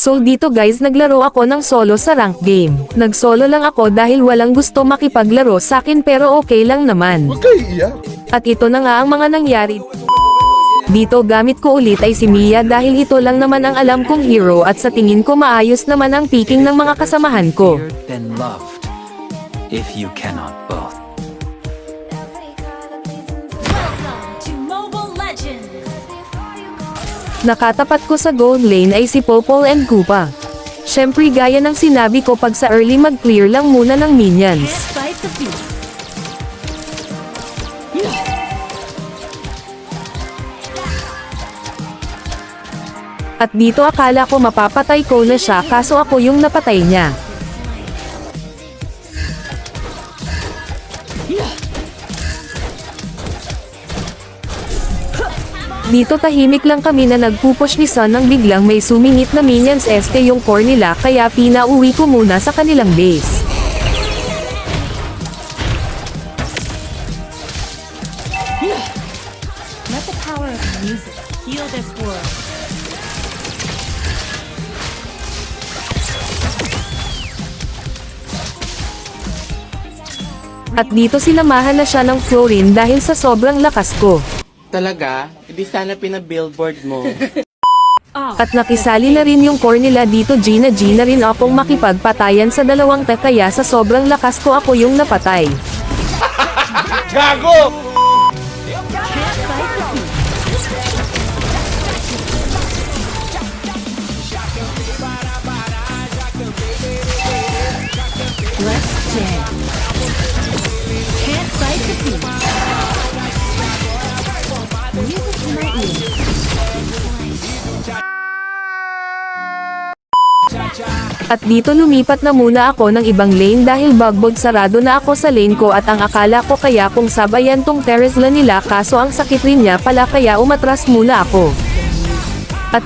So dito guys naglaro ako ng solo sa rank game. Nag-solo lang ako dahil walang gusto makipaglaro sa akin pero okay lang naman. Huwag kayo iiyak. At ito na nga ang mga nangyari. Dito gamit ko ulit ay si Mia dahil ito lang naman ang alam kong hero at sa tingin ko maayos naman ang picking ng mga kasamahan ko. Feared than loved, if you cannot both. Welcome to Mobile Legends! Nakatapat ko sa gold lane ay si Popol and Koopa. Syempre gaya ng sinabi ko pag sa early mag-clear lang muna ng minions. Fight the beast! At dito akala ko mapapatay ko na siya kaso ako yung napatay niya. Dito tahimik lang kami na nagpupush ni Sun nang biglang may sumingit na minions yung core nila kaya pinauwi ko muna sa kanilang base. Let the power of music heal this world. At dito sinamahan na siya ng Florin dahil sa sobrang lakas ko. Talaga? Hindi sana pina-billboard mo. At nakisali na rin yung core nila dito Gina rin akong makipagpatayan sa dalawang kaya sa sobrang lakas ko ako yung napatay. Gago! Let's jam. Can't fight the beast. Music in my ears. At dito lumipat na muna ako ng ibang lane dahil bugbog sarado na ako sa lane ko at ang akala ko kaya kung sabayan tong Teresla nila kaso ang sakit rin niya pala kaya umatras muna ako. At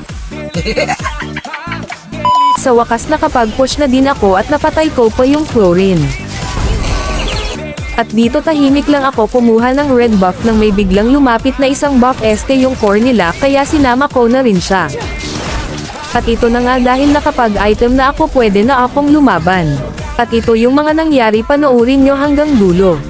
sa wakas nakapag-push na din ako at napatay ko pa yung Florin. At dito tahimik lang ako kumuha ng red buff nang may biglang lumapit na isang buff yung core nila kaya sinama ko na rin siya. At ito na nga dahil nakapag-item na ako pwede na akong lumaban. At ito yung mga nangyari panoorin nyo hanggang dulo.